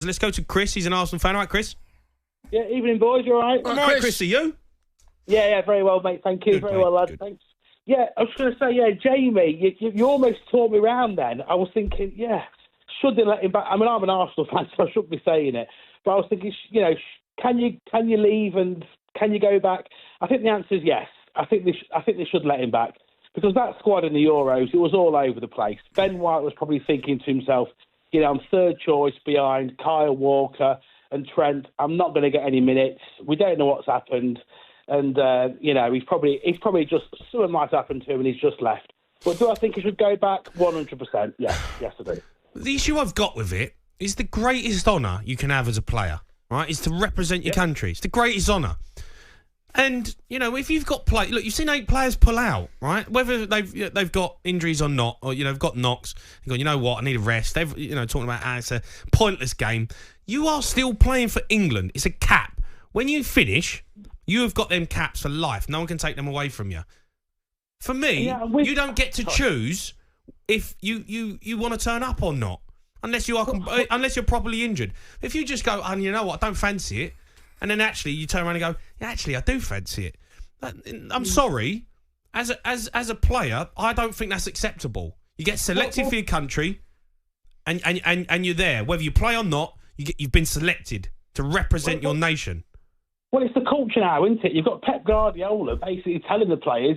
Let's go to Chris. He's an Arsenal fan. All right, Chris? Yeah, evening, boys. You all right? All right, Chris. Are you? Yeah, very well, mate. Thank you. Good, very mate. well, lad. Good. Thanks. Yeah, I was going to say, yeah, Jamie, you almost tore me round then. I was thinking, yeah, should they let him back? I mean, I'm an Arsenal fan, so I shouldn't be saying it. But I was thinking, can you leave and can you go back? I think the answer is yes. I think they should let him back because that squad in the Euros, it was all over the place. Ben White was probably thinking to himself, I'm third choice behind Kyle Walker and Trent. I'm not going to get any minutes. We don't know what's happened. And, he's probably just, something might happen to him and he's just left. But do I think he should go back? 100%. Yes, I do. The issue I've got with it is the greatest honour you can have as a player, right, is to represent your country. It's the greatest honour. And, if you've got look, you've seen 8 players pull out, right? Whether they've got injuries or not, or, they've got knocks. They've gone, you know what, I need a rest. They've, talking about how it's a pointless game. You are still playing for England. It's a cap. When you finish, you have got them caps for life. No one can take them away from you. For me, you don't get to choose if you want to turn up or not, unless you're properly injured. If you just go, you know what, I don't fancy it, and then actually you turn around and go, yeah, actually I do fancy it. I'm sorry, as a player, I don't think that's acceptable. You get selected for your country, and you're there, whether you play or not. You've been selected to represent your nation. Well, it's the culture now, isn't it? You've got Pep Guardiola basically telling the players,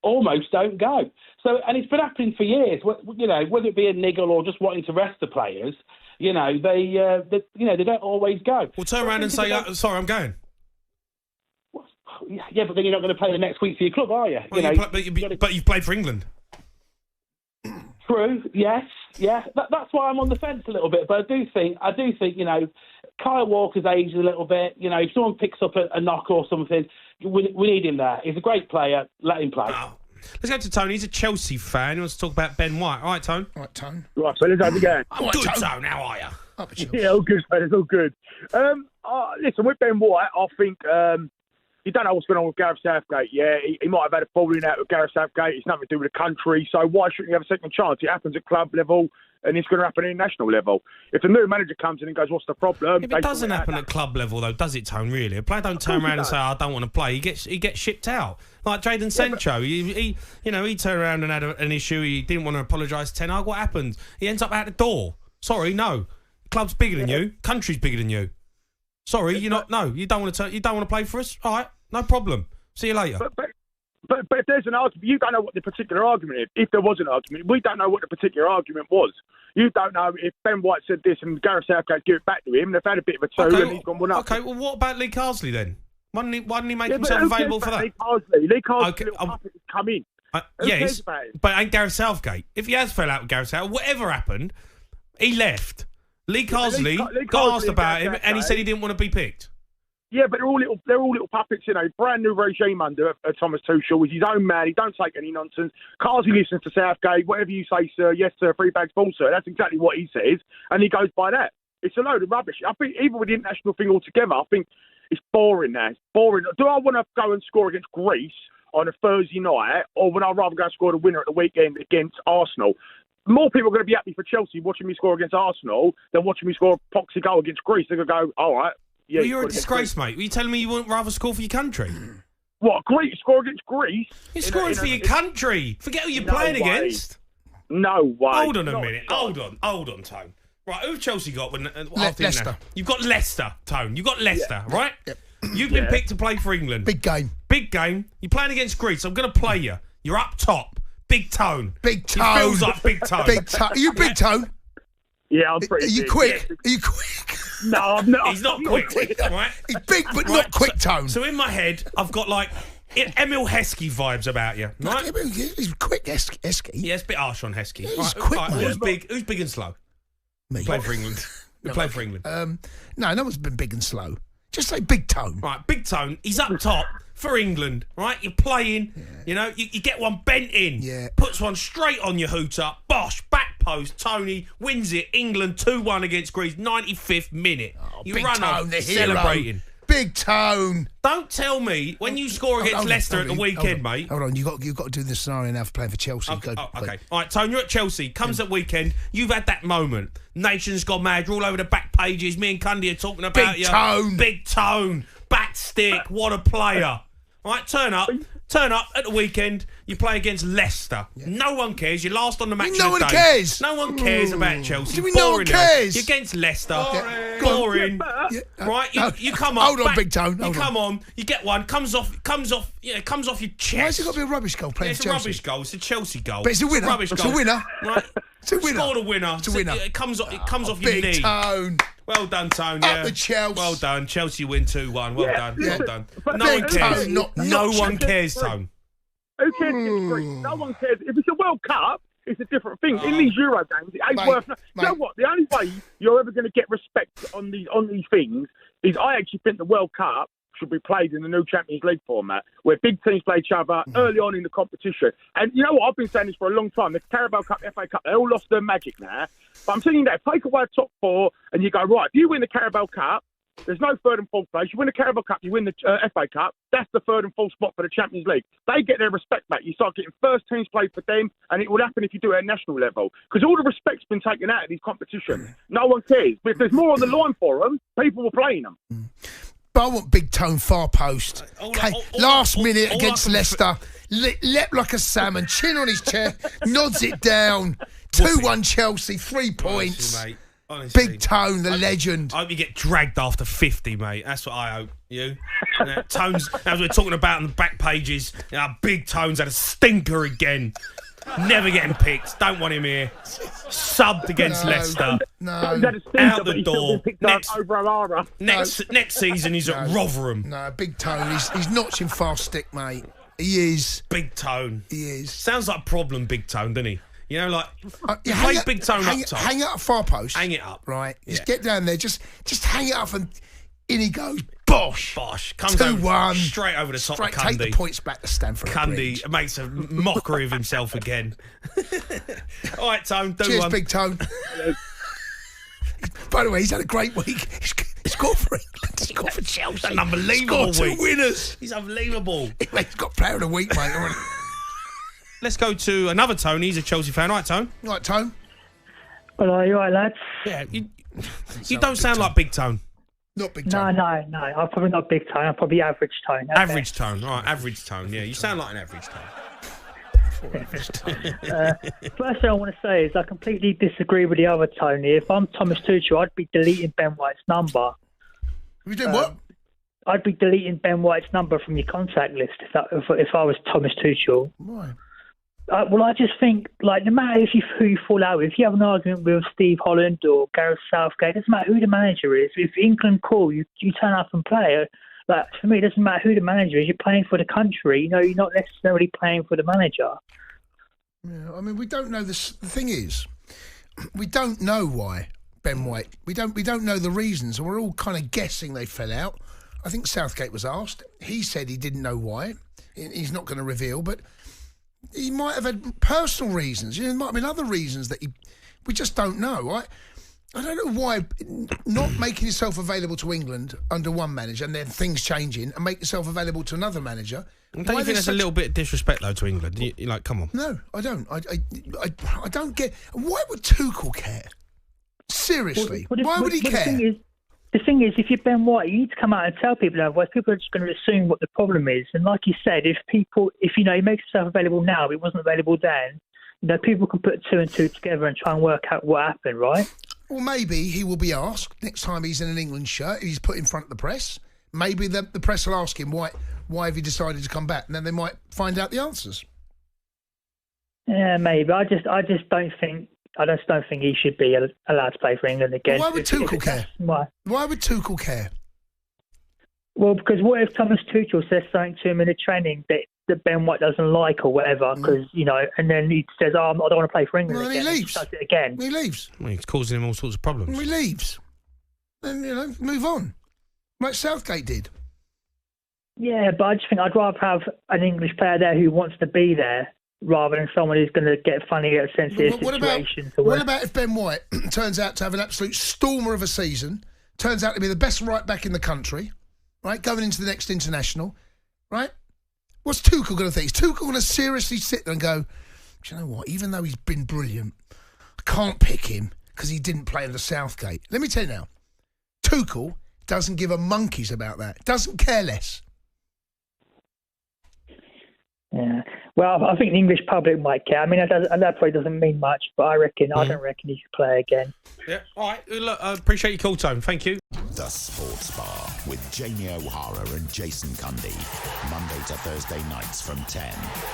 almost don't go. So, and it's been happening for years. Whether it be a niggle or just wanting to rest the players, they don't always go. Well, turn around and say, "Sorry, I'm going." Yeah, but then you're not going to play the next week for your club, are you? Well, but you've played for England. True. Yes. Yeah. That's why I'm on the fence a little bit. But I do think, Kyle Walker's aged a little bit. If someone picks up a knock or something, we need him there. He's a great player. Let him play. Oh. Let's go to Tony. He's a Chelsea fan. He wants to talk about Ben White. All right, Tone? All right, Tone. Right, fellas, how's it going? I'm good, Tone. How are you? Yeah, all good, fellas, all good. Listen, with Ben White, I think you don't know what's going on with Gareth Southgate. Yeah, he might have had a falling out with Gareth Southgate. It's nothing to do with the country. So why shouldn't you have a second chance? It happens at club level, and it's going to happen at national level. If a new manager comes in and goes, what's the problem? If it doesn't happen at club level, though, does it, Tone, really? A player don't turn around and say, I don't want to play. He gets shipped out. Like Jadon Sancho, he turned around and had an issue. He didn't want to apologise to Ten Hag. What happened? He ends up out the door. Sorry, no. Club's bigger than you. Country's bigger than you. Sorry, you don't want to play for us? All right, no problem. See you later. But if there's an argument, you don't know what the particular argument is. If there was an argument, we don't know what the particular argument was. You don't know if Ben White said this and Gareth Southgate give it back to him. They've had a bit of a two and he's gone one up. Okay, well, what about Lee Carsley then? Why didn't he make himself available for that? Lee Carsley come in. Yes, but ain't Gareth Southgate. If he has fell out with Gareth Southgate, whatever happened, he left. Lee Carsley got asked about him and he said he didn't want to be picked. Yeah, but they're all little puppets, Brand new regime under Thomas Tuchel. He's his own man. He don't take any nonsense. Carsley listens to Southgate. Whatever you say, sir. Yes, sir. 3 bags full, sir. That's exactly what he says, and he goes by that. It's a load of rubbish. I think even with the international thing altogether, I think it's boring now. It's boring. Do I want to go and score against Greece on a Thursday night, or would I rather go and score the winner at the weekend against Arsenal? More people are going to be happy for Chelsea watching me score against Arsenal than watching me score a poxy goal against Greece. They're going to go, all right. Yeah, well, you're a disgrace, mate. Were you telling me you wouldn't rather score for your country? What, Greece? Score against Greece? You're scoring for your country. Forget who you're playing against. No way. Hold on a minute. Hold on, Tone. Right, who've Chelsea got? Leicester. You've got Leicester, Tone. You've got Leicester, right? Yep. You've been picked to play for England. Big game. Big game. You're playing against Greece. I'm going to play you. You're up top. Big Tone. Big Tone. It feels like Big Tone. Big Tone. Are you Big Tone? Yeah, I'm pretty Are you big. quick? Yeah. Are you quick? No, I'm not. He's not quick, right? He's big, but not quick, Tone. So in my head, I've got like Emil Heskey vibes about you, right? He's quick, Heskey. Yeah, it's a bit harsh on Heskey. Yeah, he's quick, man. Who's big and slow? Me. Played for England. Played for England. No one's been big and slow. Just say Big Tone. Right, Big Tone. He's up top for England, right? You're playing, you get one bent in. Yeah. Puts one straight on your hooter. Bosh, back post. Tony wins it. England 2-1 against Greece, 95th minute. Oh, you Big run Tone, up the hero. celebrating. Big Big Tone. Don't tell me when you score against Leicester at the weekend, mate. Hold on, you've got to do this scenario now for playing for Chelsea. Okay. Okay. All right, Tone, you're at Chelsea. Comes at weekend. You've had that moment. Nation's gone mad. You're all over the back pages. Me and Cundy are talking about Big you. Tone. Big Tone. Bat stick. What a player. All right, turn up at the weekend. You play against Leicester. Yeah. No one cares. You're last on the match. No one cares. No one cares about Chelsea. No one cares. You're against Leicester. Boring. Right? You come up. Hold on, Big Tone. You come on. You get one. Comes off your chest. Why has it got to be a rubbish goal playing it's Chelsea? a rubbish goal. It's a Chelsea goal. But it's a winner. Rubbish It's goal. a winner. Right? It's a winner. Scored a winner. It's a winner. It comes off your knee. Big Tone. Well done, Tone. Up the Chelsea. Well done. Chelsea win 2-1. Well done. Yeah. Well done. But No one Big cares. Tone, not No one Chelsea. cares, Tone. Who cares if it's free? No one cares. If it's a World Cup, it's a different thing. In these Euro games, it ain't worth nothing. You know what? The only way you're ever going to get respect on these things is I actually think the World Cup should be played in the new Champions League format, where big teams play each other early on in the competition. And you know what? I've been saying this for a long time. The Carabao Cup, FA Cup, they all lost their magic now. But I'm saying that take away the top four and you go, right, if you win the Carabao Cup, there's no third and fourth place. You win the Carabao Cup, you win the FA Cup. That's the third and fourth spot for the Champions League. They get their respect back. You start getting first teams played for them, and it will happen if you do it at national level. Because all the respect's been taken out of these competitions. No one cares. But if there's more on the line for them, people will play them. But I want Big Tone far post. Last minute against Leicester. Leapt like a salmon, chin on his chest, nods it down. 2-1 Chelsea, 3 points. Honestly, mate. Honestly. Big Tone, the legend. I hope you get dragged after 50, mate. That's what I hope. You? Tones, as we're talking about on the back pages, Big Tone's had a stinker again. Never getting picked. Don't want him here. Subbed against Leicester. No. Out the door. Next season, he's at Rotherham. No, Big Tone, he's notching fast stick, mate. He is. Big Tone. He is. Sounds like a problem, Big Tone, doesn't he? You know, like, hang play Big Tone up top. Hang it up far post. Hang it up. Right. Just get down there. Just hang it up and in he goes. Bosh. Comes 2-1. Straight over the top of Cundy. Take the points back to Stamford Bridge. Cundy makes a mockery of himself again. All right, Tone, do Cheers, one. Big Tone. By the way, he's had a great week. He scored for England. He scored for Chelsea. An unbelievable scored week. 2 winners. He's unbelievable. He's got player of the week, mate. Let's go to another Tone. He's a Chelsea fan. All right, Tone? Right, Tone? Hello, you all right, lads? Yeah, you don't sound like Big Tone. Not Big Tone. No. I'm probably not Big Tone. I'm probably average tone. Average Tone. All right, average Tone. Yeah, you sound like an average Tone. First thing I want to say is I completely disagree with the other Tony. If I'm Thomas Tuchel, I'd be deleting Ben White's number. You doing what? I'd be deleting Ben White's number from your contact list if I was Thomas Tuchel. Why? Well, I just think, like, no matter who you fall out with, if you have an argument with Steve Holland or Gareth Southgate, it doesn't matter who the manager is. If England call, you turn up and play. Like, for me, it doesn't matter who the manager is. You're playing for the country. You know, you're not necessarily playing for the manager. Yeah, I mean, we don't know this. The thing is, we don't know why Ben White. We don't know the reasons, and we're all kind of guessing they fell out. I think Southgate was asked. He said he didn't know why. He's not going to reveal, but he might have had personal reasons. There might have been other reasons that we just don't know. I don't know why not making yourself available to England under one manager and then things changing and make yourself available to another manager. Don't you think that's a little bit of disrespect, though, to England? You're like, come on. No, I don't. I don't get... Why would Tuchel care? Seriously. Why would he care? The thing is, if you're Ben White, you need to come out and tell people otherwise people are just going to assume what the problem is. And like you said, if he makes himself available now, but he wasn't available then, people can put 2 and 2 together and try and work out what happened, right? Well, maybe he will be asked next time he's in an England shirt, he's put in front of the press. Maybe the press will ask him, why have you decided to come back? And then they might find out the answers. Yeah, maybe. I just don't think he should be allowed to play for England again. Well, why would Tuchel care? Why? Why would Tuchel care? Well, because what if Thomas Tuchel says something to him in the training that Ben White doesn't like or whatever, because, and then he says, I don't want to play for England again. He leaves. He does it again. He leaves. Well, he's causing him all sorts of problems. He leaves. Then, move on. Like Southgate did. Yeah, but I just think I'd rather have an English player there who wants to be there rather than someone who's going to get funny at sensitive situations. What about if Ben White turns out to have an absolute stormer of a season, turns out to be the best right back in the country, right, going into the next international, right? What's Tuchel going to think? Is Tuchel going to seriously sit there and go, do you know what, even though he's been brilliant, I can't pick him because he didn't play under Southgate. Let me tell you now, Tuchel doesn't give a monkeys about that. Doesn't care less. Yeah. Well, I think the English public might care. I mean, that probably doesn't mean much, but I don't reckon he should play again. Yeah. All right. Look, I appreciate your call, Tone. Thank you. The Sports Bar with Jamie O'Hara and Jason Cundy. Monday to Thursday nights from 10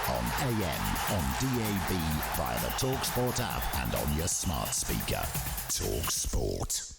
on AM, on DAB, via the talkSPORT app and on your smart speaker. talkSPORT.